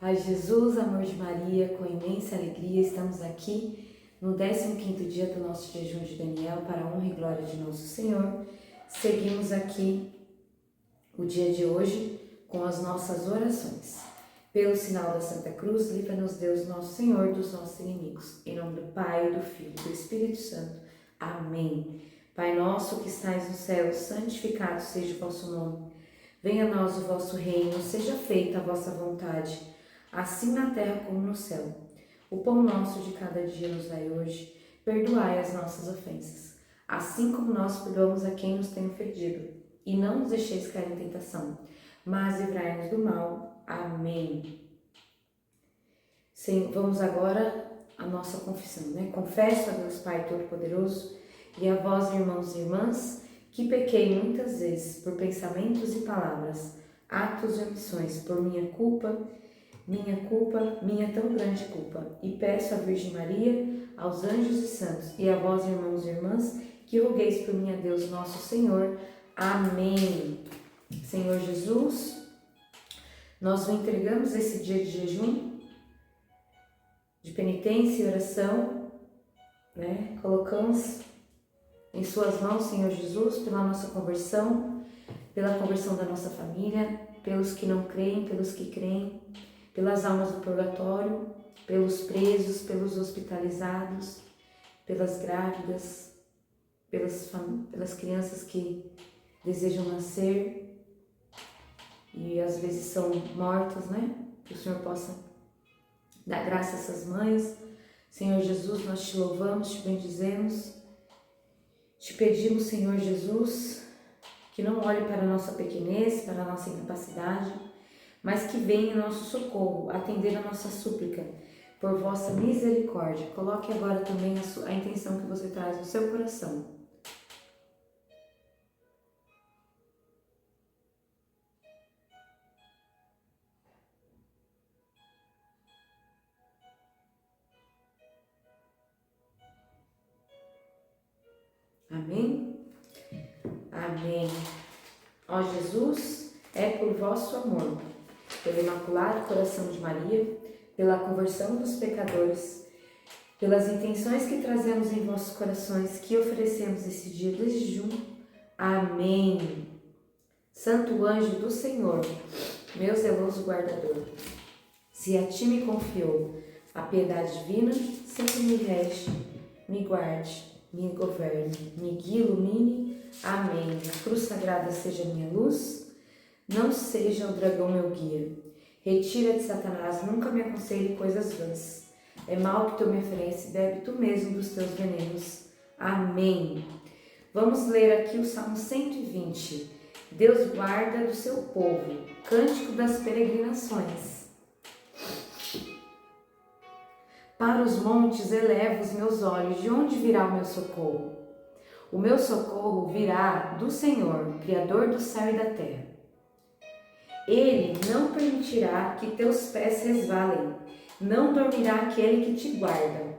Paz de Jesus, amor de Maria, com imensa alegria estamos aqui no 15º dia do nosso jejum de Daniel, para a honra e glória de nosso Senhor. Seguimos aqui o dia de hoje com as nossas orações. Pelo sinal da Santa Cruz, livra-nos Deus nosso Senhor dos nossos inimigos. Em nome do Pai, do Filho e do Espírito Santo. Amém. Pai nosso que estais no céu, santificado seja o vosso nome. Venha a nós o vosso reino, seja feita a vossa vontade, assim na terra como no céu. O pão nosso de cada dia nos dai hoje, perdoai as nossas ofensas, assim como nós perdoamos a quem nos tem ofendido. E não nos deixeis cair em tentação, mas livrai-nos do mal. Amém. Vamos agora à nossa confissão, né? Confesso a Deus Pai Todo-Poderoso e a vós, irmãos e irmãs, que pequei muitas vezes por pensamentos e palavras, atos e omissões, por minha tão grande culpa. E peço à Virgem Maria, aos anjos e santos, e a vós, irmãos e irmãs, que rogueis por mim a Deus nosso Senhor. Amém. Senhor Jesus, nós entregamos esse dia de jejum, de penitência e oração, né? Colocamos em suas mãos, Senhor Jesus, pela nossa conversão, pela conversão da nossa família, pelos que não creem, pelos que creem, pelas almas do purgatório, pelos presos, pelos hospitalizados, pelas grávidas, pelas crianças que desejam nascer e às vezes são mortas, né? Que o Senhor possa dar graça a essas mães. Senhor Jesus, nós te louvamos, te bendizemos, te pedimos, Senhor Jesus, que não olhe para a nossa pequenez, para a nossa incapacidade, mas que venha em nosso socorro, atender a nossa súplica, por vossa misericórdia. Coloque agora também a intenção que você traz no seu coração. Amém? Amém. Ó Jesus, é por vosso amor, pelo Imaculado Coração de Maria, pela conversão dos pecadores, pelas intenções que trazemos em vossos corações, que oferecemos esse dia de jejum. Amém. Santo anjo do Senhor, meu zeloso guardador, se a ti me confiou a piedade divina, sempre me rege, me guarde, me governe, me guie, ilumine. Amém. A cruz sagrada seja minha luz, não seja o dragão meu guia. Retira de Satanás, nunca me aconselhe coisas vãs. É mal que tu me ofereces, bebe tu mesmo dos teus venenos. Amém. Vamos ler aqui o Salmo 120. Deus guarda do seu povo, cântico das peregrinações. Para os montes elevo os meus olhos, de onde virá o meu socorro? O meu socorro virá do Senhor, Criador do céu e da terra. Ele não permitirá que teus pés resvalem, não dormirá aquele que te guarda.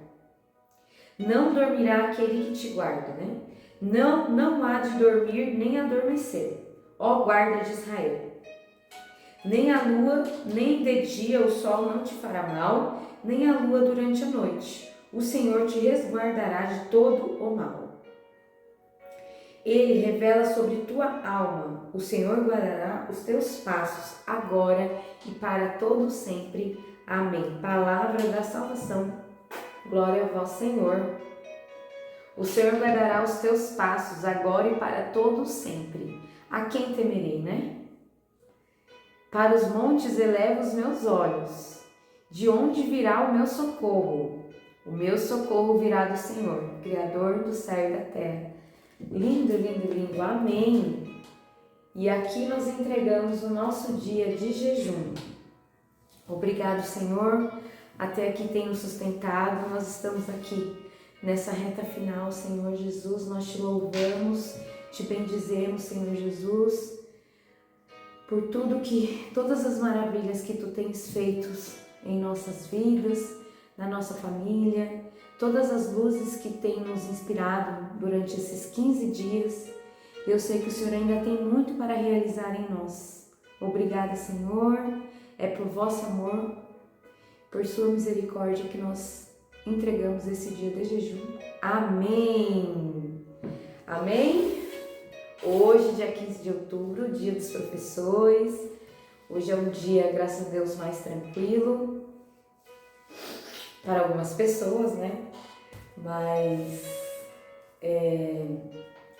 Não dormirá aquele que te guarda, né? Não há de dormir nem adormecer, ó guarda de Israel. Nem a lua, nem de dia o sol não te fará mal, nem a lua durante a noite. O Senhor te resguardará de todo o mal. Ele revela sobre tua alma. O Senhor guardará os teus passos, agora e para todo sempre. Amém. Palavra da salvação. Glória ao vós, Senhor. O Senhor guardará os teus passos, agora e para todo sempre. A quem temerei, né? Para os montes elevo os meus olhos. De onde virá o meu socorro? O meu socorro virá do Senhor, Criador do céu e da terra. Lindo, lindo, lindo. Amém. E aqui nós entregamos o nosso dia de jejum. Obrigado, Senhor. Até aqui tem nos sustentado. Nós estamos aqui nessa reta final, Senhor Jesus. Nós te louvamos, te bendizemos, Senhor Jesus, por todas as maravilhas que tu tens feito em nossas vidas, na nossa família, todas as luzes que tem nos inspirado durante esses 15 dias. Eu sei que o Senhor ainda tem muito para realizar em nós. Obrigada, Senhor, é por vosso amor por sua misericórdia que nós entregamos esse dia de jejum. Amém. Amém? Hoje, dia 15 de outubro, dia dos professores. Hoje é um dia, graças a Deus, mais tranquilo para algumas pessoas, né? Mas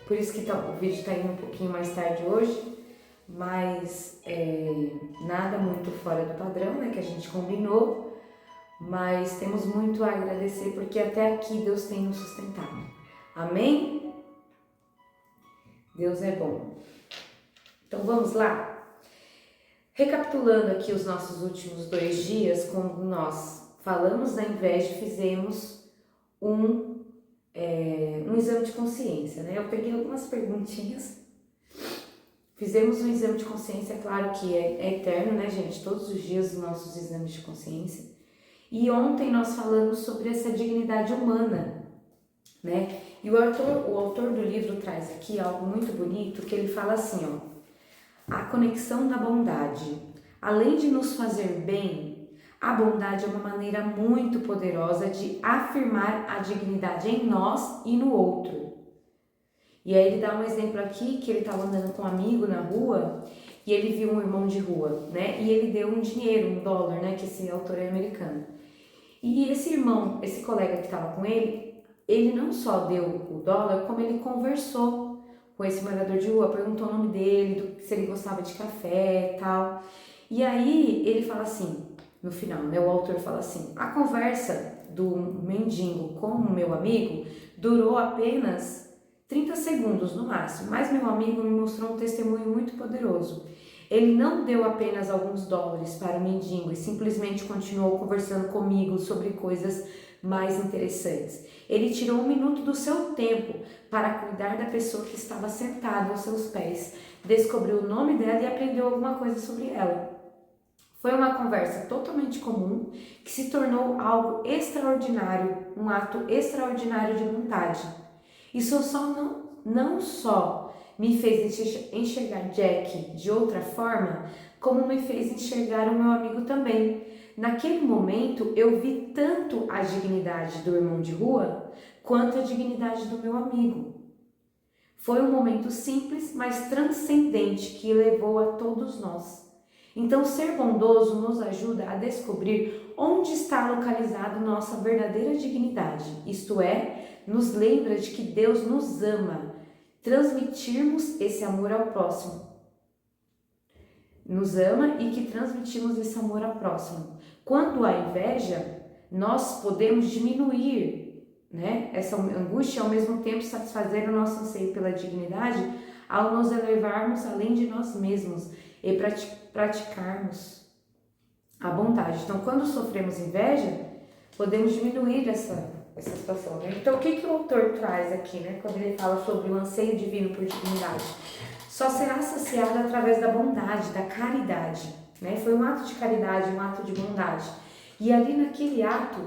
por isso que o vídeo está indo um pouquinho mais tarde hoje, mas nada muito fora do padrão, né? Que a gente combinou, mas temos muito a agradecer porque até aqui Deus tem nos sustentado. Amém? Deus é bom. Então vamos lá? Recapitulando aqui os nossos últimos 2 dias, quando nós falamos da inveja, fizemos um exame de consciência, né? Eu peguei algumas perguntinhas, fizemos um exame de consciência, claro que é eterno, né, gente? Todos os dias os nossos exames de consciência. E ontem nós falamos sobre essa dignidade humana, né? E o autor do livro traz aqui algo muito bonito, que ele fala assim, ó. A conexão da bondade. Além de nos fazer bem, a bondade é uma maneira muito poderosa de afirmar a dignidade em nós e no outro. E aí ele dá um exemplo aqui, que ele estava andando com um amigo na rua e ele viu um irmão de rua, né? E ele deu um dinheiro, $1, né? Que esse autor é americano. E esse irmão, esse colega que estava com ele não só deu o $, como ele conversou com esse morador de rua, perguntou o nome dele, se ele gostava de café e tal. E aí ele fala assim, no final, né, o autor fala assim, a conversa do mendigo com o meu amigo durou apenas 30 segundos no máximo, mas meu amigo me mostrou um testemunho muito poderoso. Ele não deu apenas alguns $, para o mendigo e simplesmente continuou conversando comigo sobre coisas mais interessantes. Ele tirou 1 minuto do seu tempo para cuidar da pessoa que estava sentada aos seus pés, descobriu o nome dela e aprendeu alguma coisa sobre ela. Foi uma conversa totalmente comum que se tornou algo extraordinário, um ato extraordinário de vontade. Isso não só me fez enxergar Jack de outra forma, como me fez enxergar o meu amigo também. Naquele momento, eu vi tanto a dignidade do irmão de rua, quanto a dignidade do meu amigo. Foi um momento simples, mas transcendente, que levou a todos nós. Então, ser bondoso nos ajuda a descobrir onde está localizada nossa verdadeira dignidade, isto é, nos lembra de que Deus nos ama, transmitirmos esse amor ao próximo. Nos ama e que transmitimos esse amor ao próximo. Quando há inveja, nós podemos diminuir, né, essa angústia e ao mesmo tempo satisfazer o nosso anseio pela dignidade ao nos elevarmos além de nós mesmos e praticarmos a bondade. Então, quando sofremos inveja, podemos diminuir essa situação, né? Então, o que o autor traz aqui, né, quando ele fala sobre o anseio divino por dignidade? Só será saciado através da bondade, da caridade, né? Foi um ato de caridade, um ato de bondade. E ali naquele ato,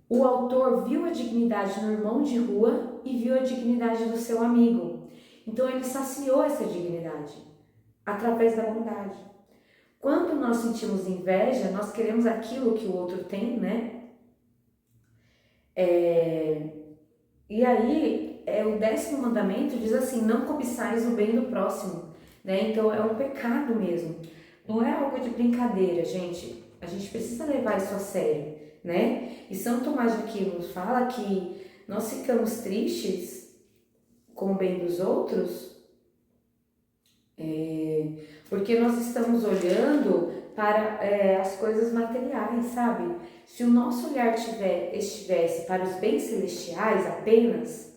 o autor viu a dignidade no irmão de rua e viu a dignidade do seu amigo. Então ele saciou essa dignidade através da bondade. Quando nós sentimos inveja, nós queremos aquilo que o outro tem, né? E aí, o 10º mandamento diz assim, não cobiçais o bem do próximo, né? Então é um pecado mesmo, não é algo de brincadeira, gente. A gente precisa levar isso a sério, né? E São Tomás de Aquino nos fala que nós ficamos tristes com o bem dos outros porque nós estamos olhando para as coisas materiais, sabe? Se o nosso olhar estivesse para os bens celestiais apenas,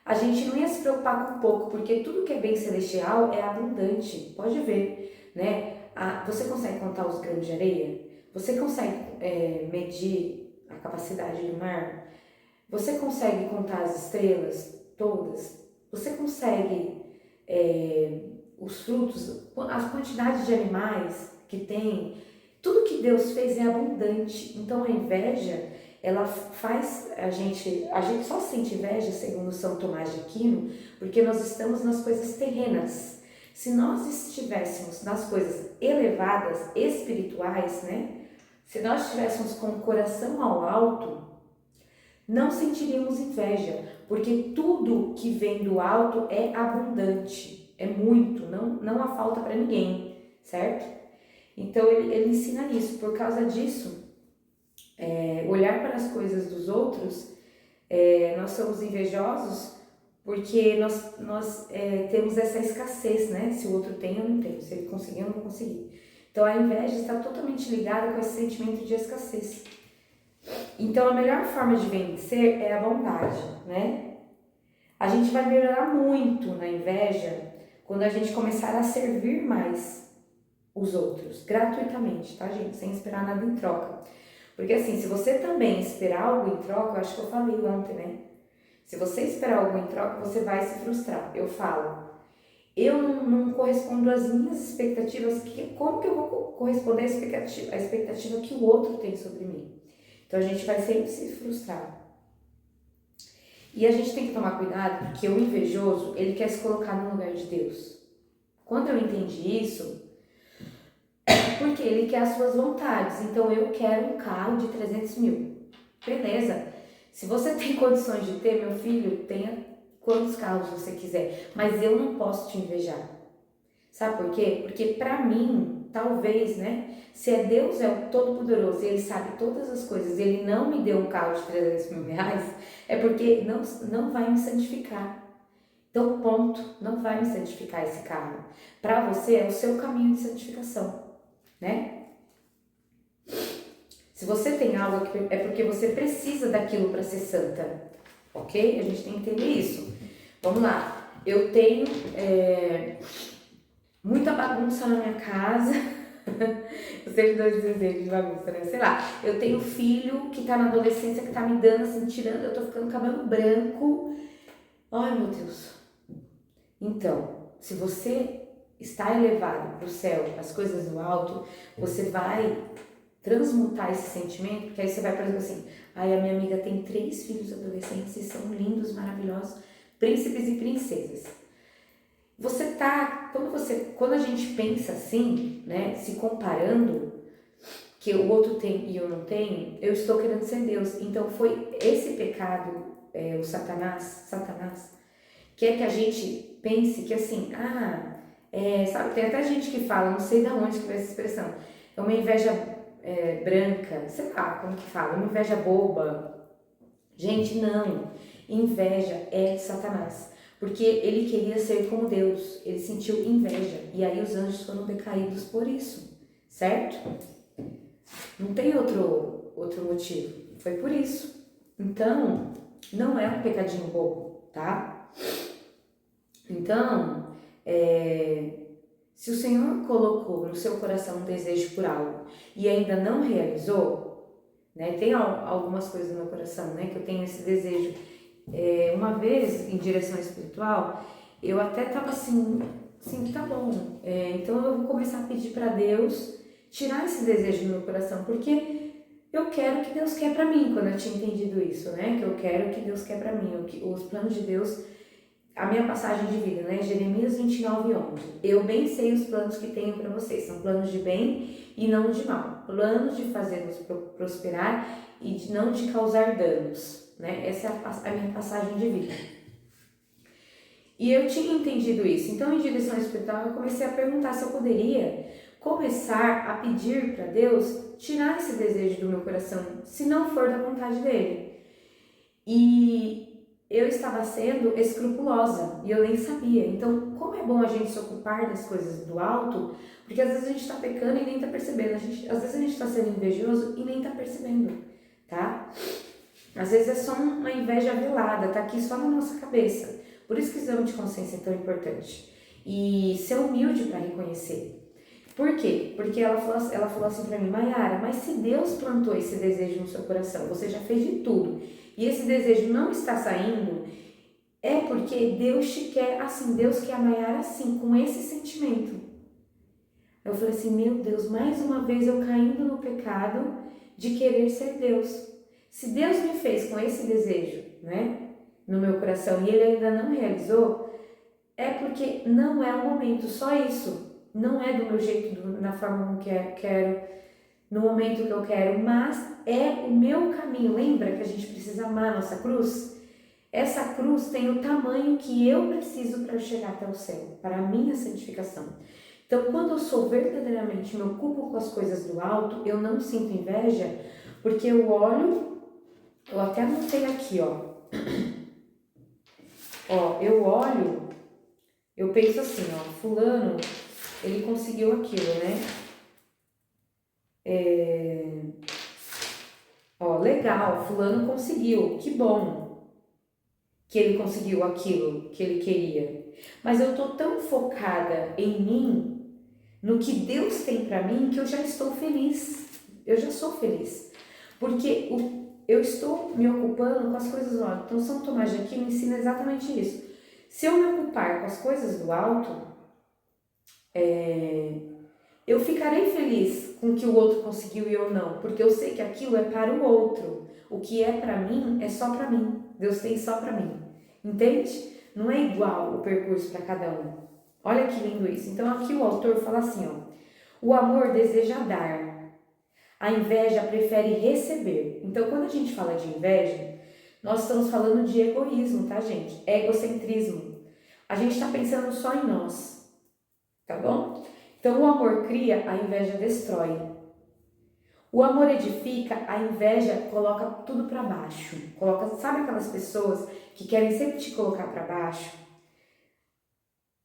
a gente não ia se preocupar com pouco, porque tudo que é bem celestial é abundante, pode ver, né? Você consegue contar os grãos de areia? Você consegue medir a capacidade do mar? Você consegue contar as estrelas todas? Você consegue os frutos, a quantidade de animais que tem? Tudo que Deus fez é abundante. Então a inveja, ela faz a gente só sente inveja, segundo São Tomás de Aquino, porque nós estamos nas coisas terrenas. Se nós estivéssemos nas coisas elevadas, espirituais, né? Se nós estivéssemos com o coração ao alto, não sentiríamos inveja, porque tudo que vem do alto é abundante, é muito, não há falta para ninguém, certo? Então ele ensina isso. Por causa disso, olhar para as coisas dos outros, nós somos invejosos porque nós temos essa escassez, né? Se o outro tem, eu não tenho. Se ele conseguir, eu não vou conseguir. Então a inveja está totalmente ligada com esse sentimento de escassez. Então a melhor forma de vencer é a bondade, né? A gente vai melhorar muito na inveja quando a gente começar a servir mais os outros, gratuitamente, tá, gente? Sem esperar nada em troca. Porque assim, se você também esperar algo em troca, eu acho que eu falei ontem, né? Se você esperar algo em troca, você vai se frustrar. Eu falo, eu não correspondo às minhas expectativas, como que eu vou corresponder à expectativa que o outro tem sobre mim? Então a gente vai sempre se frustrar. E a gente tem que tomar cuidado, porque o invejoso, ele quer se colocar no lugar de Deus. Quando eu entendi isso, porque ele quer as suas vontades. Então eu quero um carro de 300 mil. Beleza. Se você tem condições de ter, meu filho, tenha quantos carros você quiser. Mas eu não posso te invejar. Sabe por quê? Porque pra mim, talvez, né? Se Deus é o Todo-Poderoso e Ele sabe todas as coisas, Ele não me deu um carro de 300 mil reais, é porque não vai me santificar. Então, ponto. Não vai me santificar esse carro. Pra você, é o seu caminho de santificação, né? Se você tem algo, é porque você precisa daquilo para ser santa, ok? A gente tem que entender isso. Vamos lá. Eu tenho muita bagunça na minha casa. Eu sempre dou desejos de bagunça, né? Sei lá. Eu tenho filho que tá na adolescência, que tá me dando assim, tirando. Eu tô ficando com cabelo branco. Ai, meu Deus. Então, se você está elevado para o céu, as coisas do alto, você vai transmutar esse sentimento, porque aí você vai, por exemplo, assim, a minha amiga tem 3 filhos adolescentes e são lindos, maravilhosos, príncipes e princesas. Quando a gente pensa assim, né, se comparando, que o outro tem e eu não tenho, eu estou querendo ser Deus. Então foi esse pecado, o Satanás, quer que a gente pense que assim, sabe, tem até gente que fala, não sei de onde que vem essa expressão, é uma inveja branca, sei lá como que fala, uma inveja boba. Gente, não, inveja é de Satanás, porque ele queria ser como Deus, ele sentiu inveja, e aí os anjos foram decaídos por isso, certo? Não tem outro motivo, foi por isso. Então, não é um pecadinho bobo, tá? Então, se o Senhor colocou no seu coração um desejo por algo e ainda não realizou, né? Tem algumas coisas no meu coração, né? Que eu tenho esse desejo. Uma vez, em direção espiritual, eu até tava assim, tá bom. Então eu vou começar a pedir para Deus tirar esse desejo do meu coração, porque eu quero o que Deus quer para mim, quando eu tinha entendido isso, né? Que eu quero o que Deus quer para mim, os planos de Deus. A minha passagem de vida, né? Jeremias 29:11. Eu bem sei os planos que tenho para vocês. São planos de bem e não de mal. Planos de fazê-los prosperar e de não te causar danos, né? Essa é a minha passagem de vida. E eu tinha entendido isso. Então, em direção espiritual, eu comecei a perguntar se eu poderia começar a pedir para Deus tirar esse desejo do meu coração, se não for da vontade dele. E eu estava sendo escrupulosa e eu nem sabia. Então, como é bom a gente se ocupar das coisas do alto, porque às vezes a gente está pecando e nem está percebendo. Às vezes a gente está sendo invejoso e nem está percebendo, tá? Às vezes é só uma inveja velada, tá aqui só na nossa cabeça. Por isso que o exame de consciência é tão importante. E ser humilde para reconhecer. Por quê? Porque ela falou assim para mim, Mayara, mas se Deus plantou esse desejo no seu coração, você já fez de tudo, e esse desejo não está saindo, é porque Deus te quer assim, Deus quer a Mayara assim, com esse sentimento. Eu falei assim, meu Deus, mais uma vez eu caindo no pecado de querer ser Deus. Se Deus me fez com esse desejo, né, no meu coração, e Ele ainda não realizou, é porque não é o momento, só isso. Não é do meu jeito, na forma como quero. no momento que eu quero, mas é o meu caminho. Lembra que a gente precisa amar a nossa cruz? Essa cruz tem o tamanho que eu preciso para chegar até o céu, para a minha santificação. Então, quando eu sou verdadeiramente, me ocupo com as coisas do alto, eu não sinto inveja, porque eu olho, eu até anotei aqui, ó. Ó, eu olho, eu penso assim, ó, fulano, ele conseguiu aquilo, né? Ó, legal, fulano conseguiu, que bom que ele conseguiu aquilo que ele queria. Mas eu tô tão focada em mim, no que Deus tem para mim, que eu já estou feliz. Eu já sou feliz. Porque eu estou me ocupando com as coisas do alto. Então, São Tomás de Aquino ensina exatamente isso. Se eu me ocupar com as coisas do alto, eu ficarei feliz com o que o outro conseguiu e eu não, porque eu sei que aquilo é para o outro. O que é para mim é só para mim. Deus tem só para mim. Entende? Não é igual o percurso para cada um. Olha que lindo isso. Então aqui o autor fala assim, ó: o amor deseja dar, a inveja prefere receber. Então quando a gente fala de inveja, nós estamos falando de egoísmo, tá, gente? Egocentrismo. A gente está pensando só em nós, tá bom? Então o amor cria, a inveja destrói. O amor edifica, a inveja coloca tudo para baixo. Sabe aquelas pessoas que querem sempre te colocar para baixo?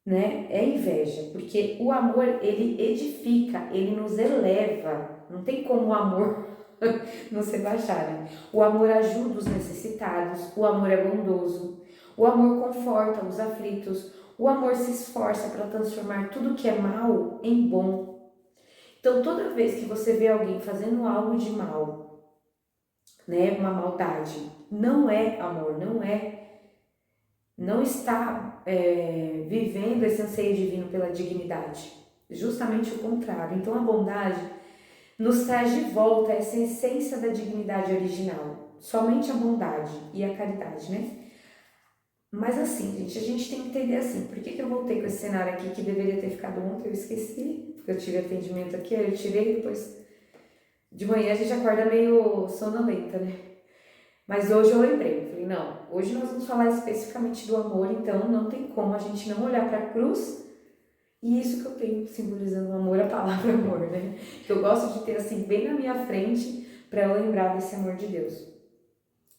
Né? É inveja, porque o amor, ele edifica, ele nos eleva. Não tem como o amor não se baixar, né? O amor ajuda os necessitados, o amor é bondoso, o amor conforta os aflitos, o amor se esforça para transformar tudo que é mal em bom. Então, toda vez que você vê alguém fazendo algo de mal, né, uma maldade, não é amor, não está vivendo esse anseio divino pela dignidade. Justamente o contrário. Então, a bondade nos traz de volta essa essência da dignidade original. Somente a bondade e a caridade, né? Mas assim, gente, a gente tem que entender assim, por que eu voltei com esse cenário aqui que deveria ter ficado ontem, eu esqueci, porque eu tive atendimento aqui, aí eu tirei, depois de manhã a gente acorda meio sonolenta, né? Mas hoje eu lembrei, eu falei, não, hoje nós vamos falar especificamente do amor, então não tem como a gente não olhar para a cruz, e isso que eu tenho simbolizando o amor, a palavra amor, né? Que eu gosto de ter assim bem na minha frente para eu lembrar desse amor de Deus.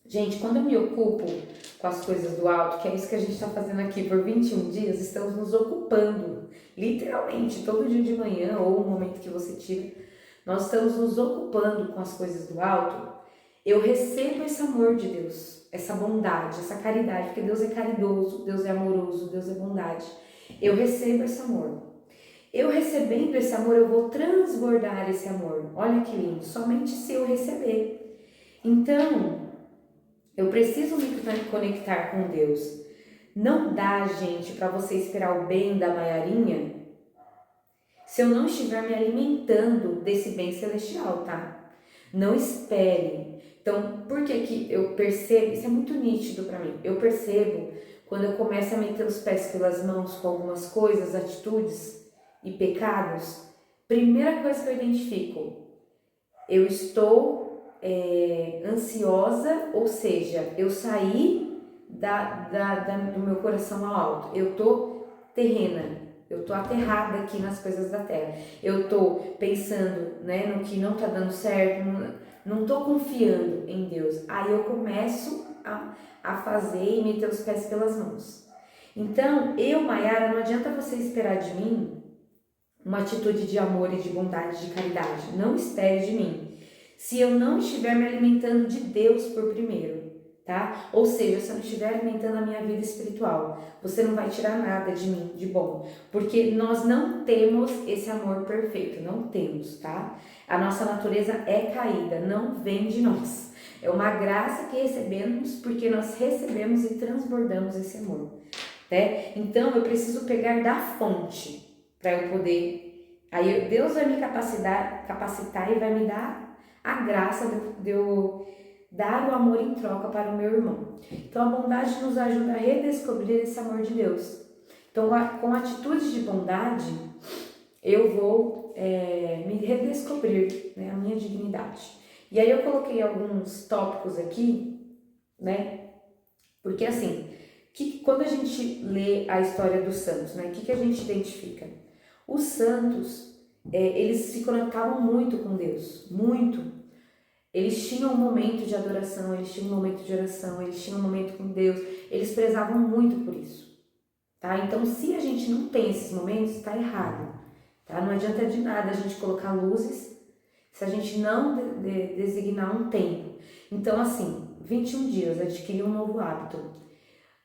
Gente, quando eu me ocupo com as coisas do alto, que é isso que a gente está fazendo aqui por 21 dias, estamos nos ocupando, literalmente, todo dia de manhã ou o momento que você tira, nós estamos nos ocupando com as coisas do alto. Eu recebo esse amor de Deus, essa bondade, essa caridade, porque Deus é caridoso, Deus é amoroso, Deus é bondade. Eu recebo esse amor. Eu recebendo esse amor, eu vou transbordar esse amor. Olha que lindo, somente se eu receber. Então, eu preciso me conectar com Deus. Não dá, gente, para você esperar o bem da Maiarinha se eu não estiver me alimentando desse bem celestial, tá? Não espere. Então, por que eu percebo? Isso é muito nítido para mim. Eu percebo quando eu começo a meter os pés pelas mãos com algumas coisas, atitudes e pecados. Primeira coisa que eu identifico, eu estou ansiosa, ou seja, eu saí do meu coração ao alto. Eu tô terrena, eu tô aterrada aqui nas coisas da terra. Eu tô pensando, né, no que não tá dando certo, não tô confiando em Deus. Aí eu começo a fazer e meter os pés pelas mãos. Então, Maiara, não adianta você esperar de mim uma atitude de amor e de bondade, de caridade. Não espere de mim se eu não estiver me alimentando de Deus por primeiro, tá? Ou seja, se eu não estiver alimentando a minha vida espiritual, você não vai tirar nada de mim de bom, porque nós não temos esse amor perfeito, não temos, tá? A nossa natureza é caída, não vem de nós. É uma graça que recebemos porque nós recebemos e transbordamos esse amor, né? Então eu preciso pegar da fonte para eu poder. Aí Deus vai me capacitar e vai me dar a graça de eu dar o amor em troca para o meu irmão. Então a bondade nos ajuda a redescobrir esse amor de Deus. Então com atitudes de bondade, eu vou me redescobrir, né, a minha dignidade. E aí eu coloquei alguns tópicos aqui, né, porque assim, quando a gente lê a história dos santos, né, o que a gente identifica? Os santos, eles se conectavam muito com Deus, muito. Eles tinham um momento de adoração, eles tinham um momento de oração, eles tinham um momento com Deus, eles prezavam muito por isso, tá? Então, se a gente não tem esses momentos, está errado, tá? Não adianta de nada a gente colocar luzes se a gente não designar um tempo. Então, assim, 21 dias, adquirir um novo hábito.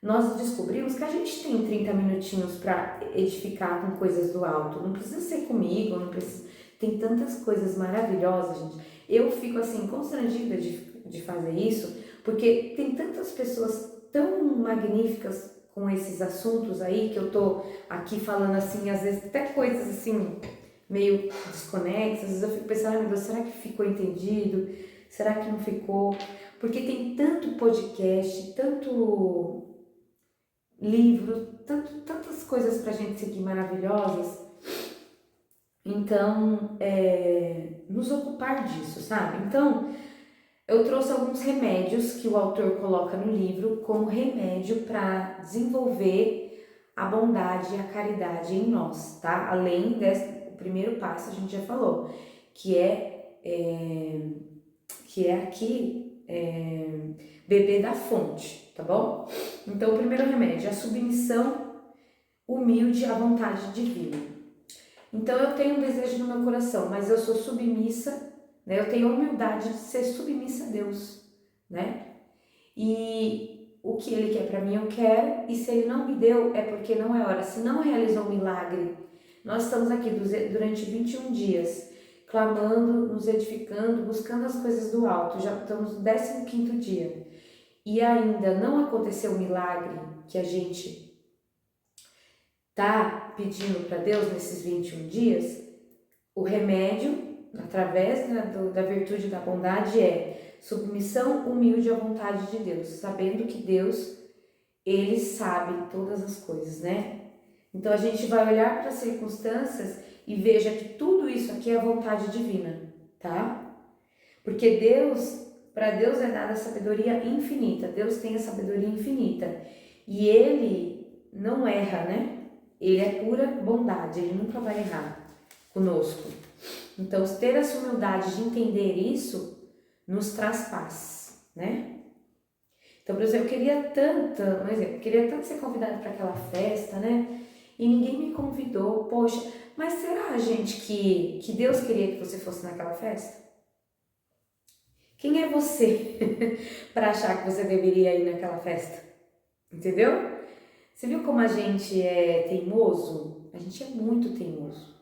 Nós descobrimos que a gente tem 30 minutinhos para edificar com coisas do alto. Não precisa ser comigo, não precisa. Tem tantas coisas maravilhosas, gente. Eu fico assim constrangida de fazer isso, porque tem tantas pessoas tão magníficas com esses assuntos aí que eu tô aqui falando assim, às vezes até coisas assim meio desconexas. Às vezes eu fico pensando, meu Deus, será que ficou entendido? Será que não ficou? Porque tem tanto podcast, tanto livro, tantas coisas pra gente seguir maravilhosas. Então, nos ocupar disso, sabe? Então, eu trouxe alguns remédios que o autor coloca no livro como remédio para desenvolver a bondade e a caridade em nós, tá? Além o primeiro passo a gente já falou, que é aqui beber da fonte, tá bom? Então, o primeiro remédio é a submissão humilde à vontade divina. Então, eu tenho um desejo no meu coração, mas eu sou submissa, né? Eu tenho a humildade de ser submissa a Deus, né? E o que Ele quer para mim, eu quero, e se Ele não me deu, é porque não é hora. Se não realizou um milagre, nós estamos aqui durante 21 dias, clamando, nos edificando, buscando as coisas do alto, já estamos no 15º dia, e ainda não aconteceu o milagre que a gente tá pedindo para Deus nesses 21 dias, o remédio, através da virtude da bondade, é submissão humilde à vontade de Deus, sabendo que Deus, Ele sabe todas as coisas, né? Então a gente vai olhar para as circunstâncias e veja que tudo isso aqui é a vontade divina, tá? Porque para Deus é dada a sabedoria infinita, Deus tem a sabedoria infinita e Ele não erra, né? Ele é pura bondade, Ele nunca vai errar conosco. Então, ter essa humildade de entender isso nos traz paz, né? Então, por exemplo, eu queria tanto ser convidada para aquela festa, né? E ninguém me convidou. Poxa, mas será, gente, que Deus queria que você fosse naquela festa? Quem é você para achar que você deveria ir naquela festa? Entendeu? Você viu como a gente é teimoso? A gente é muito teimoso.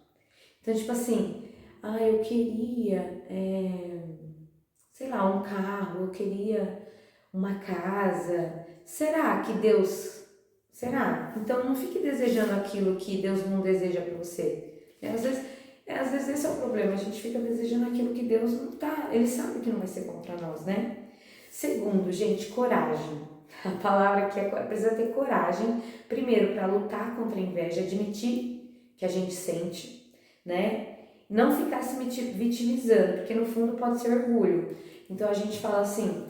Então, tipo assim, eu queria, sei lá, um carro, eu queria uma casa. Será que Deus... Será? Então, não fique desejando aquilo que Deus não deseja para você. Às vezes esse é o problema, a gente fica desejando aquilo que Deus não tá... Ele sabe que não vai ser bom para nós, né? Segundo, gente, coragem. A palavra que precisa ter coragem, primeiro, para lutar contra a inveja, admitir que a gente sente, né? Não ficar se vitimizando, porque no fundo pode ser orgulho. Então a gente fala assim,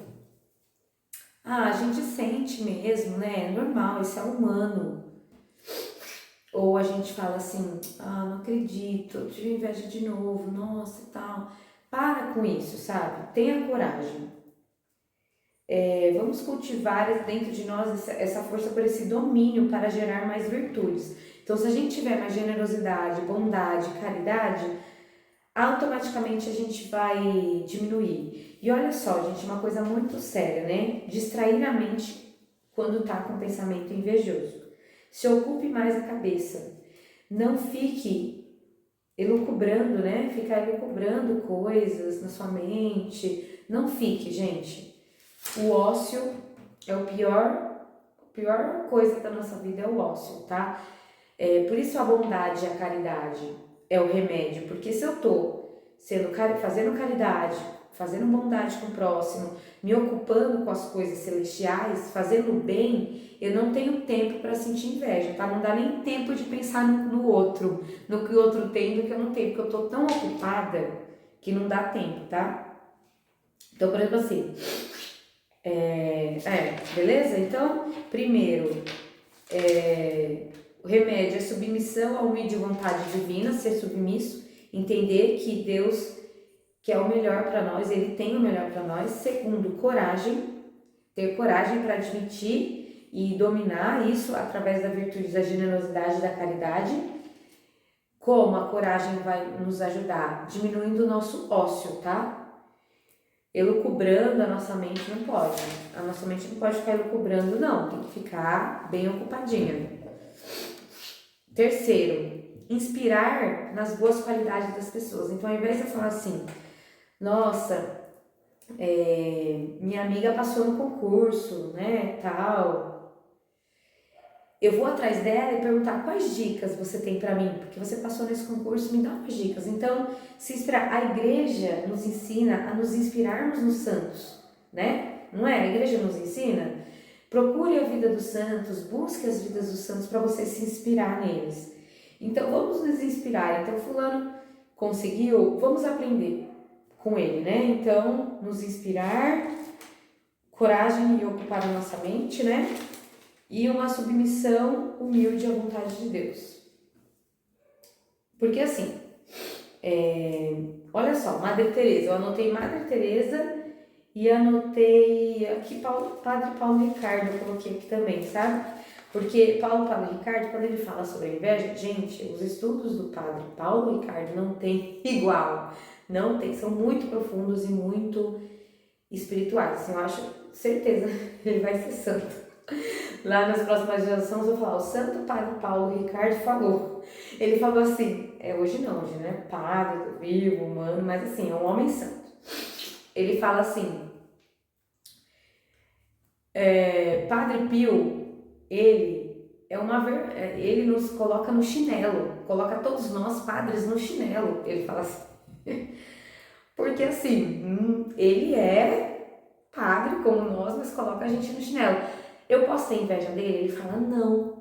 a gente sente mesmo, né? É normal, isso é humano. Ou a gente fala assim, não acredito, eu tive inveja de novo, nossa e tal. Para com isso, sabe? Tenha coragem. Vamos cultivar dentro de nós essa força por esse domínio para gerar mais virtudes. Então, se a gente tiver mais generosidade, bondade, caridade, automaticamente a gente vai diminuir. E olha só, gente, uma coisa muito séria, né? Distrair a mente quando tá com pensamento invejoso. Se ocupe mais a cabeça. Não fique elucubrando, né? Ficar elucubrando coisas na sua mente. Não fique, gente. O ócio é a pior coisa da nossa vida é o ócio, tá? Por isso a bondade e a caridade é o remédio, porque se eu tô fazendo caridade, fazendo bondade com o próximo, me ocupando com as coisas celestiais, fazendo bem, eu não tenho tempo para sentir inveja, tá? Não dá nem tempo de pensar no outro, no que o outro tem, do que eu não tenho, porque eu tô tão ocupada que não dá tempo, tá? Então, por exemplo assim, beleza? Então, primeiro, o remédio é submissão à humilde vontade divina, ser submisso, entender que Deus quer o melhor para nós, Ele tem o melhor para nós. Segundo, coragem, ter coragem para admitir e dominar isso através da virtude da generosidade e da caridade. Como a coragem vai nos ajudar? Diminuindo o nosso ócio, tá? Elucubrando a nossa mente não pode. A nossa mente não pode ficar elucubrando, não. Tem que ficar bem ocupadinha. Terceiro, inspirar nas boas qualidades das pessoas. Então, ao invés de eu falar assim, nossa, minha amiga passou no concurso, né, tal, eu vou atrás dela e perguntar quais dicas você tem para mim, porque você passou nesse concurso, me dá umas dicas. Então, se inspirar. A igreja nos ensina a nos inspirarmos nos santos, né? Não é? A igreja nos ensina. Procure a vida dos santos, busque as vidas dos santos para você se inspirar neles. Então, vamos nos inspirar. Então, fulano conseguiu, vamos aprender com ele, né? Então, nos inspirar, coragem e ocupar a nossa mente, né? E uma submissão humilde à vontade de Deus. Porque assim, olha só, Madre Teresa, eu anotei Madre Teresa e anotei aqui Padre Paulo Ricardo, eu coloquei aqui também, sabe? Porque Paulo Ricardo, quando ele fala sobre a inveja, gente, os estudos do Padre Paulo Ricardo não tem igual, não tem, são muito profundos e muito espirituais, assim, eu acho certeza que ele vai ser santo. Lá nas próximas gerações eu vou falar, o Santo Padre Paulo Ricardo falou. Ele falou assim, hoje não, hoje não é padre, vivo, humano, mas assim, é um homem santo. Ele fala assim, Padre Pio, ele nos coloca no chinelo, coloca todos nós padres no chinelo, ele fala assim. Porque assim, ele é padre como nós, mas coloca a gente no chinelo. Eu posso ter inveja dele? Ele fala, não.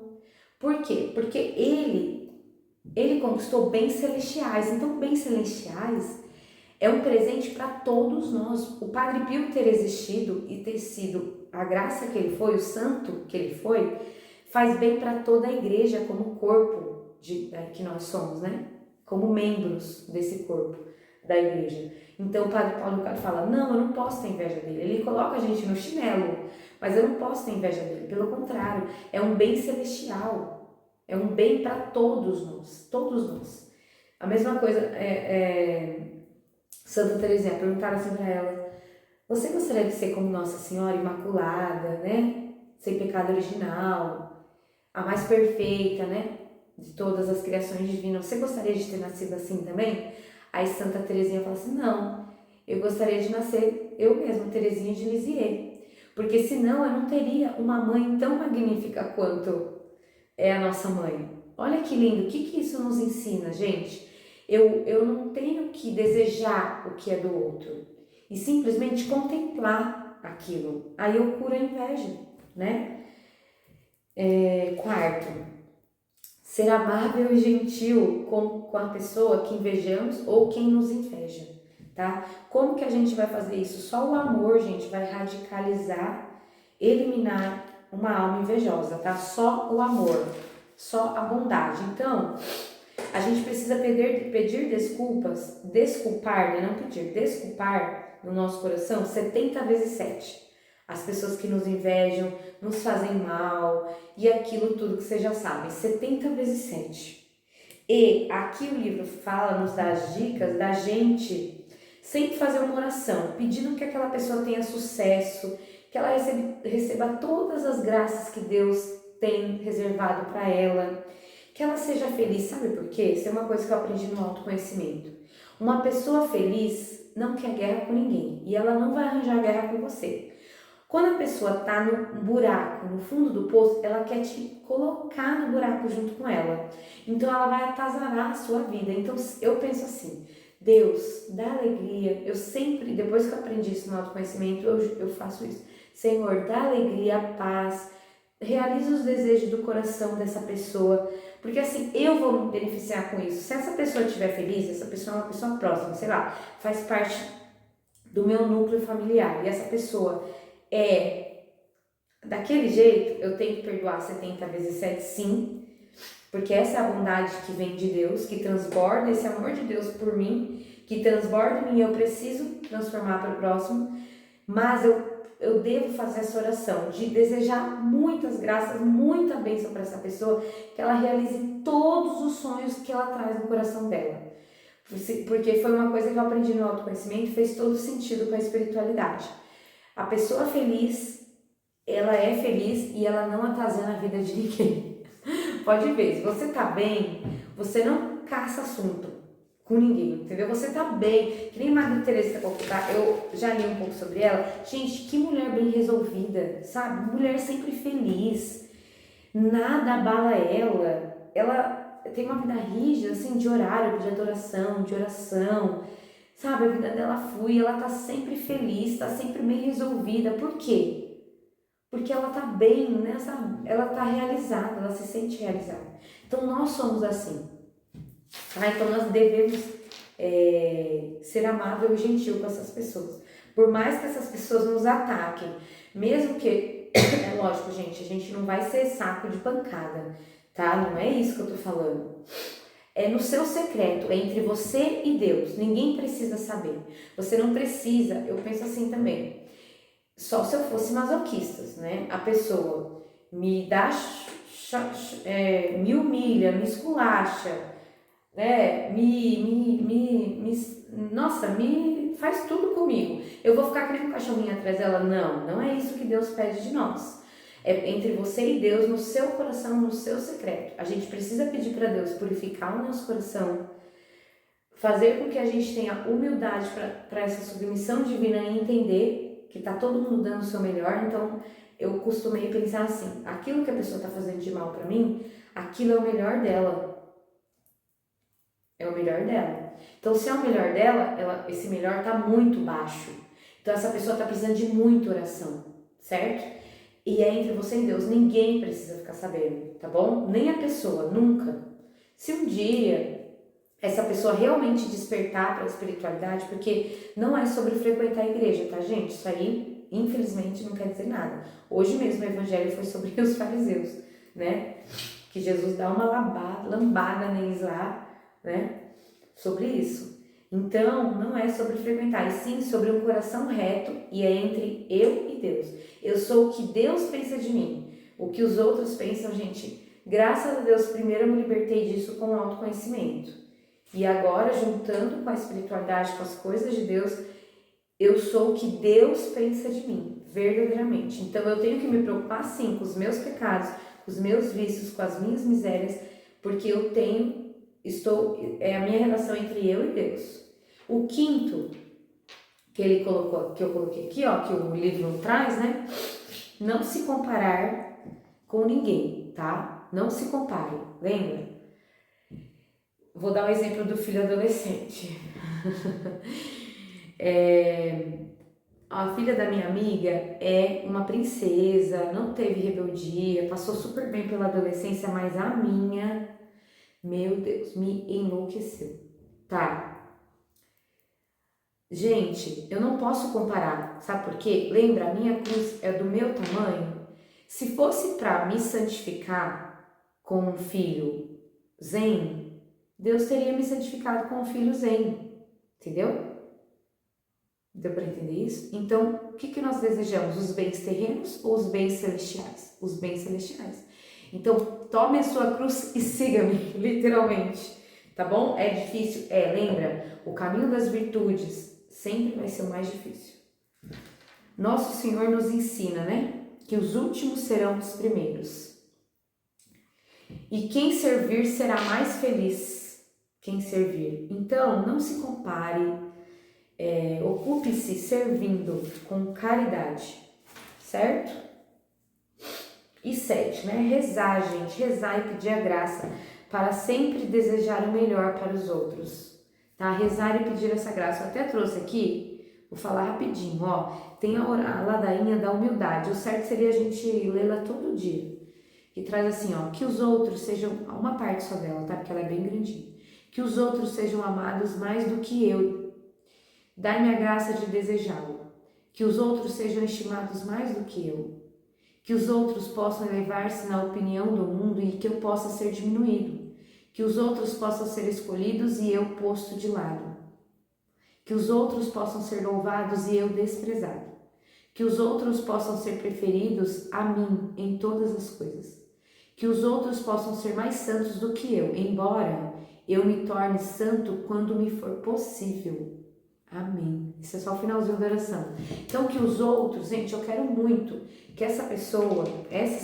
Por quê? Porque ele conquistou bens celestiais. Então, bens celestiais é um presente para todos nós. O Padre Pio ter existido e ter sido a graça que ele foi, o santo que ele foi, faz bem para toda a igreja como corpo que nós somos, né? Como membros desse corpo da igreja. Então, o Padre Paulo Ricardo fala, não, eu não posso ter inveja dele. Ele coloca a gente no chinelo, mas eu não posso ter inveja dele. Pelo contrário, é um bem celestial. É um bem para todos nós. Todos nós. A mesma coisa, Santa Teresinha, perguntaram assim para ela, você gostaria de ser como Nossa Senhora Imaculada, né? Sem pecado original, a mais perfeita, né? De todas as criações divinas. Você gostaria de ter nascido assim também? Aí Santa Teresinha fala assim, não, eu gostaria de nascer eu mesma, Teresinha de Lisieux, porque senão eu não teria uma mãe tão magnífica quanto é a nossa mãe. Olha que lindo, o que isso nos ensina, gente? Eu não tenho que desejar o que é do outro, e simplesmente contemplar aquilo. Aí eu curo a inveja, né? Quarto, ser amável e gentil com a pessoa que invejamos ou quem nos inveja, tá? Como que a gente vai fazer isso? Só o amor, gente, vai radicalizar, eliminar uma alma invejosa, tá? Só o amor, só a bondade. Então, a gente precisa pedir desculpar, né? Não pedir, desculpar no nosso coração 70 vezes 7. As pessoas que nos invejam, nos fazem mal e aquilo tudo que vocês já sabem, 70 vezes 7. E aqui o livro fala, nos dá as dicas da gente sempre fazer uma oração, pedindo que aquela pessoa tenha sucesso, que ela receba todas as graças que Deus tem reservado para ela, que ela seja feliz. Sabe por quê? Isso é uma coisa que eu aprendi no autoconhecimento. Uma pessoa feliz não quer guerra com ninguém e ela não vai arranjar guerra com você. Quando a pessoa está no buraco, no fundo do poço, ela quer te colocar no buraco junto com ela. Então, ela vai atazanar a sua vida. Então, eu penso assim, Deus, dá alegria. Eu sempre, depois que eu aprendi isso no autoconhecimento, eu faço isso. Senhor, dá alegria, paz, realiza os desejos do coração dessa pessoa, porque assim, eu vou me beneficiar com isso. Se essa pessoa estiver feliz, essa pessoa é uma pessoa próxima, sei lá, faz parte do meu núcleo familiar, e essa pessoa é daquele jeito, eu tenho que perdoar 70 vezes 7, sim, porque essa é a bondade que vem de Deus, que transborda esse amor de Deus por mim, que transborda em mim, eu preciso transformar para o próximo, mas eu devo fazer essa oração de desejar muitas graças, muita bênção para essa pessoa, que ela realize todos os sonhos que ela traz no coração dela. Porque foi uma coisa que eu aprendi no autoconhecimento e fez todo sentido com a espiritualidade. A pessoa feliz, ela é feliz e ela não atazana a vida de ninguém. Pode ver, se você tá bem, você não caça assunto com ninguém, entendeu? Você tá bem, que nem Madre Teresa de Calcutá, eu já li um pouco sobre ela. Gente, que mulher bem resolvida, sabe? Mulher sempre feliz, nada abala ela. Ela tem uma vida rígida, assim, de horário, de adoração, de oração, sabe? A vida dela flui, ela tá sempre feliz, tá sempre bem resolvida. Por quê? Porque ela tá bem, né? Ela tá realizada, ela se sente realizada. Então nós somos assim, tá? Então nós devemos ser amável e gentil com essas pessoas. Por mais que essas pessoas nos ataquem, mesmo que, é lógico, gente, a gente não vai ser saco de pancada, tá? Não é isso que eu tô falando. É no seu secreto, é entre você e Deus. Ninguém precisa saber. Você não precisa, eu penso assim também. Só se eu fosse masoquistas, né? A pessoa me dá, me humilha, me esculacha, né? Nossa, me faz tudo comigo. Eu vou ficar que nem um cachorrinho atrás dela? Não, não é isso que Deus pede de nós. É entre você e Deus, no seu coração, no seu secreto. A gente precisa pedir para Deus purificar o nosso coração, fazer com que a gente tenha humildade para essa submissão divina e entender que tá todo mundo dando o seu melhor. Então eu costumei pensar assim, aquilo que a pessoa tá fazendo de mal para mim, aquilo é o melhor dela. É o melhor dela. Então se é o melhor dela, esse melhor tá muito baixo. Então essa pessoa tá precisando de muita oração, certo? E é entre você e Deus, ninguém precisa ficar sabendo, tá bom? Nem a pessoa, nunca. Se um dia essa pessoa realmente despertar para a espiritualidade, porque não é sobre frequentar a igreja, tá, gente? Isso aí, infelizmente, não quer dizer nada. Hoje mesmo o evangelho foi sobre os fariseus, né? Que Jesus dá uma lambada neles lá, né? Sobre isso. Então, não é sobre frequentar, e sim sobre um coração reto, e é entre eu e Deus. Eu sou o que Deus pensa de mim. O que os outros pensam, gente, graças a Deus, primeiro eu me libertei disso com o autoconhecimento. E agora, juntando com a espiritualidade, com as coisas de Deus, eu sou o que Deus pensa de mim, verdadeiramente. Então, eu tenho que me preocupar, sim, com os meus pecados, com os meus vícios, com as minhas misérias, porque é a minha relação entre eu e Deus. O quinto que ele colocou, que eu coloquei aqui, ó, que o livro traz, né? Não se comparar com ninguém, tá? Não se compare, lembra? Vou dar um exemplo do filho adolescente. A filha da minha amiga é uma princesa, não teve rebeldia, passou super bem pela adolescência, mas a minha, meu Deus, me enlouqueceu, tá? Gente, eu não posso comparar, sabe por quê? Lembra, a minha cruz é do meu tamanho. Se fosse para me santificar com um filho zen, Deus teria me santificado com um filho zen, entendeu? Deu para entender isso? Então, o que nós desejamos? Os bens terrenos ou os bens celestiais? Os bens celestiais. Então, tome a sua cruz e siga-me, literalmente, tá bom? É difícil? Lembra, o caminho das virtudes sempre vai ser o mais difícil. Nosso Senhor nos ensina, né? Que os últimos serão os primeiros. E quem servir será mais feliz. Quem servir. Então, não se compare. Ocupe-se servindo com caridade. Certo? E 7, né? Rezar, gente. Rezar e pedir a graça para sempre desejar o melhor para os outros. tá? Rezar e pedir essa graça. Eu até trouxe aqui, vou falar rapidinho, ó. Tem a ladainha da humildade. O certo seria a gente lê-la todo dia. Que traz assim, ó, que os outros sejam, uma parte só dela, tá? Porque ela é bem grandinha. Que os outros sejam amados mais do que eu. Dai-me a graça de desejá-lo. Que os outros sejam estimados mais do que eu. Que os outros possam elevar-se na opinião do mundo e que eu possa ser diminuído. Que os outros possam ser escolhidos e eu posto de lado. Que os outros possam ser louvados e eu desprezado. Que os outros possam ser preferidos a mim em todas as coisas. Que os outros possam ser mais santos do que eu, embora eu me torne santo quando me for possível. Amém. Isso é só o finalzinho da oração. Então, que os outros, gente, eu quero muito que essas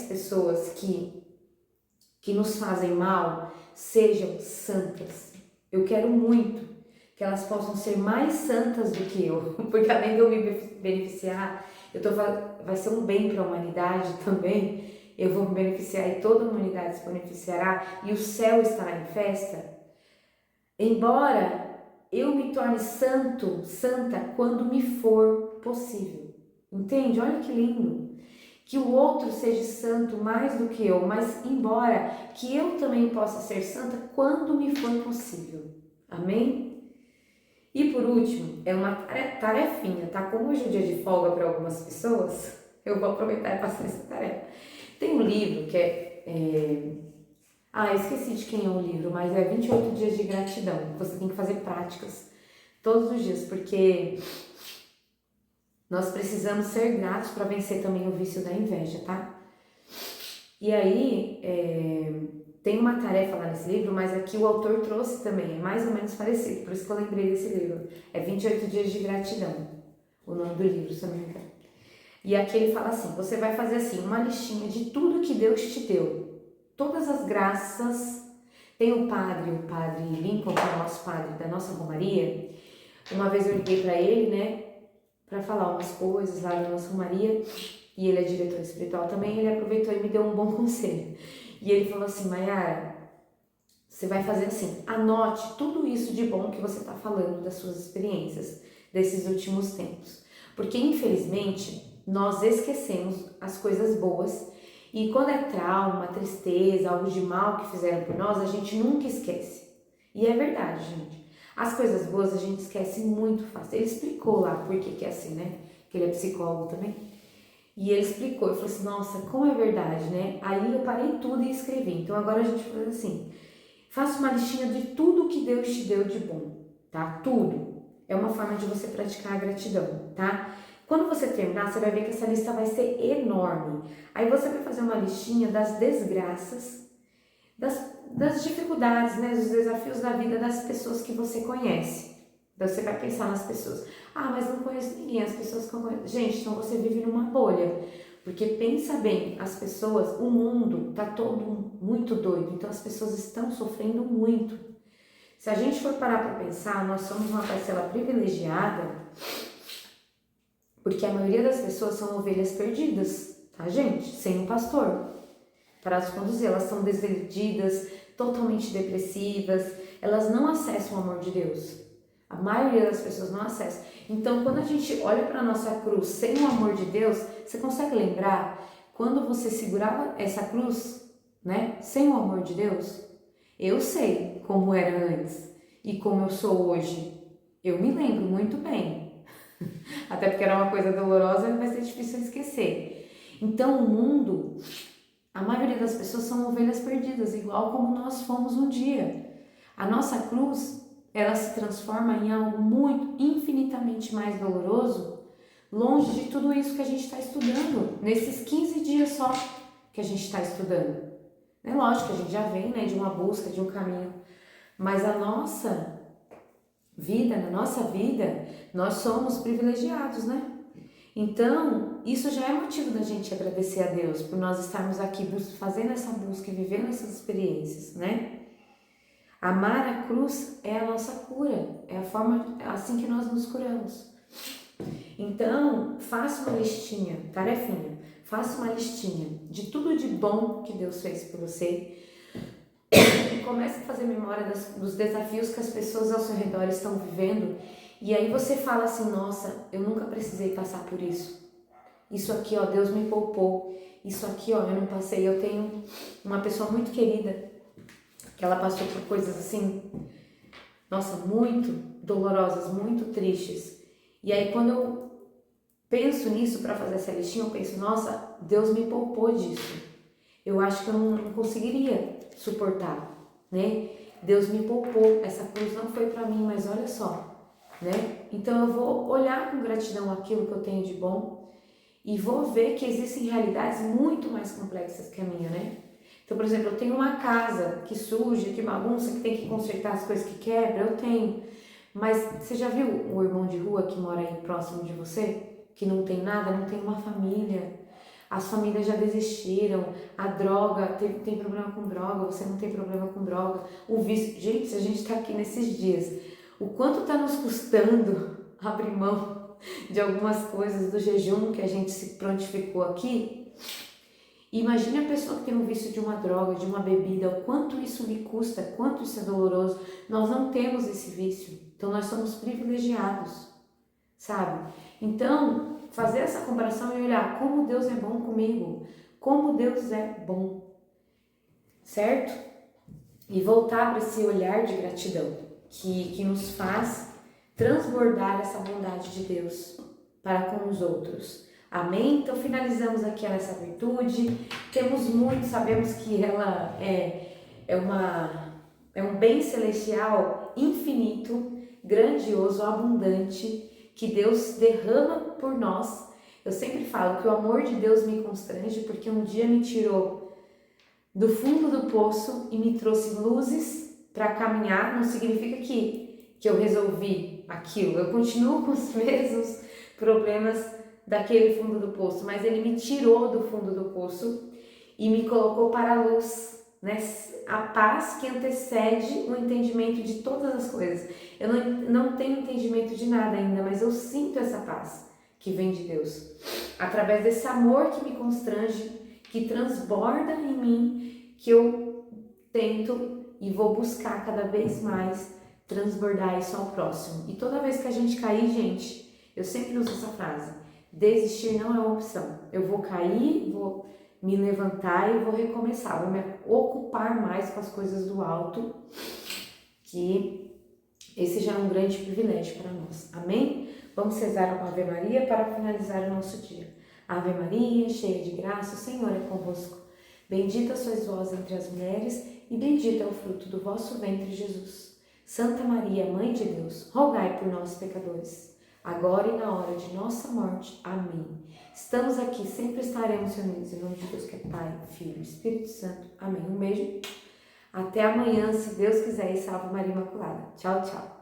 pessoas que nos fazem mal, sejam santas. Eu quero muito que elas possam ser mais santas do que eu, porque além de eu me beneficiar, vai ser um bem para a humanidade também. Eu vou me beneficiar e toda a humanidade se beneficiará e o céu estará em festa. Embora eu me torne santa quando me for possível. Entende? Olha que lindo. Que o outro seja santo mais do que eu, mas embora que eu também possa ser santa quando me for possível. Amém? E por último, é uma tarefinha, tá? Como hoje é dia de folga para algumas pessoas, eu vou aproveitar e passar essa tarefa. Tem um livro que eu esqueci de quem é o livro, mas é 28 dias de gratidão. Você tem que fazer práticas todos os dias, porque nós precisamos ser gratos para vencer também o vício da inveja, tá? E aí, tem uma tarefa lá nesse livro, mas aqui o autor trouxe também, é mais ou menos parecido, por isso que eu lembrei desse livro. É 28 dias de gratidão, o nome do livro, se eu não me engano. E aqui ele fala assim, você vai fazer assim, uma listinha de tudo que Deus te deu. Todas as graças. Tem o padre Lincoln, que é o nosso padre da nossa romaria. Uma vez eu liguei para ele, né, para falar umas coisas lá da nossa romaria, e ele é diretor espiritual também, ele aproveitou e me deu um bom conselho. E ele falou assim, Mayara, você vai fazer assim, anote tudo isso de bom que você está falando, das suas experiências, desses últimos tempos. Porque, infelizmente, nós esquecemos as coisas boas. E quando é trauma, tristeza, algo de mal que fizeram por nós, a gente nunca esquece. E é verdade, gente. As coisas boas a gente esquece muito fácil. Ele explicou lá por que é assim, né? Que ele é psicólogo também. E ele explicou, eu falei assim, nossa, como é verdade, né? Aí eu parei tudo e escrevi. Então agora a gente faz assim, faça uma listinha de tudo que Deus te deu de bom, tá? Tudo. É uma forma de você praticar a gratidão, tá? Quando você terminar, você vai ver que essa lista vai ser enorme. Aí você vai fazer uma listinha das desgraças, das dificuldades, né, dos desafios da vida das pessoas que você conhece. Então você vai pensar nas pessoas. Ah, mas não conheço ninguém, as pessoas que eu conheço. Gente, então você vive numa bolha. Porque pensa bem, as pessoas, o mundo tá todo muito doido, então as pessoas estão sofrendo muito. Se a gente for parar para pensar, nós somos uma parcela privilegiada, porque a maioria das pessoas são ovelhas perdidas, tá, gente? Sem um pastor para as conduzir. Elas são desiludidas, totalmente depressivas, elas não acessam o amor de Deus. A maioria das pessoas não acessa. Então, quando a gente olha para a nossa cruz sem o amor de Deus, você consegue lembrar quando você segurava essa cruz, né, sem o amor de Deus? Eu sei como era antes e como eu sou hoje. Eu me lembro muito bem. Até porque era uma coisa dolorosa e vai ser difícil esquecer. Então, o mundo, a maioria das pessoas são ovelhas perdidas, igual como nós fomos um dia. A nossa cruz, ela se transforma em algo muito, infinitamente mais doloroso, longe de tudo isso que a gente está estudando, nesses 15 dias só que a gente está estudando. É lógico que a gente já vem, né, de uma busca, de um caminho, mas na nossa vida, nós somos privilegiados, né? Então, isso já é motivo da gente agradecer a Deus por nós estarmos aqui fazendo essa busca e vivendo essas experiências, né? Amar a cruz é a nossa cura, é a forma assim que nós nos curamos. Então, faça uma listinha, tarefinha, faça uma listinha de tudo de bom que Deus fez por você e começa a fazer memória dos desafios que as pessoas ao seu redor estão vivendo, e aí você fala assim, nossa, eu nunca precisei passar por isso. Isso aqui, ó, Deus me poupou. Isso aqui, ó, eu não passei. Eu tenho uma pessoa muito querida, que ela passou por coisas assim, nossa, muito dolorosas, muito tristes. E aí quando eu penso nisso para fazer essa listinha, eu penso, nossa, Deus me poupou disso. Eu acho que eu não conseguiria suportar, né? Deus me poupou, essa cruz não foi para mim, mas olha só, né? Então eu vou olhar com gratidão aquilo que eu tenho de bom e vou ver que existem realidades muito mais complexas que a minha, né? Então, por exemplo, eu tenho uma casa que suja, que bagunça, que tem que consertar as coisas que quebra, eu tenho. Mas você já viu o irmão de rua que mora aí próximo de você? Que não tem nada, não tem uma família. As famílias já desistiram, a droga, tem problema com droga, você não tem problema com droga. O vício, gente, se a gente está aqui nesses dias, o quanto está nos custando abrir mão de algumas coisas do jejum que a gente se prontificou aqui. Imagine a pessoa que tem um vício de uma droga, de uma bebida, o quanto isso lhe custa, quanto isso é doloroso. Nós não temos esse vício, então nós somos privilegiados, sabe? Então, fazer essa comparação e olhar como Deus é bom comigo, como Deus é bom, certo? E voltar para esse olhar de gratidão que nos faz transbordar essa bondade de Deus para com os outros. Amém? Então finalizamos aqui essa virtude. Temos muito, sabemos que ela é um bem celestial infinito, grandioso, abundante, que Deus derrama por nós. Eu sempre falo que o amor de Deus me constrange, porque um dia me tirou do fundo do poço e me trouxe luzes para caminhar. Não significa que eu resolvi aquilo, eu continuo com os mesmos problemas daquele fundo do poço, mas ele me tirou do fundo do poço e me colocou para a luz, né? A paz que antecede o entendimento de todas as coisas. Eu não tenho entendimento de nada ainda, mas eu sinto essa paz que vem de Deus, através desse amor que me constrange, que transborda em mim, que eu tento e vou buscar cada vez mais transbordar isso ao próximo. E toda vez que a gente cair, gente, eu sempre uso essa frase: desistir não é uma opção. Eu vou cair, vou me levantar e vou recomeçar. Vou me ocupar mais com as coisas do alto, que esse já é um grande privilégio para nós. Amém? Vamos rezar uma Ave Maria para finalizar o nosso dia. Ave Maria, cheia de graça, o Senhor é convosco. Bendita sois vós entre as mulheres e bendito é o fruto do vosso ventre, Jesus. Santa Maria, Mãe de Deus, rogai por nós, pecadores, agora e na hora de nossa morte. Amém. Estamos aqui, sempre estaremos reunidos em nome de Deus, que é Pai, Filho e Espírito Santo. Amém. Um beijo. Até amanhã, se Deus quiser, e salve Maria Imaculada. Tchau, tchau.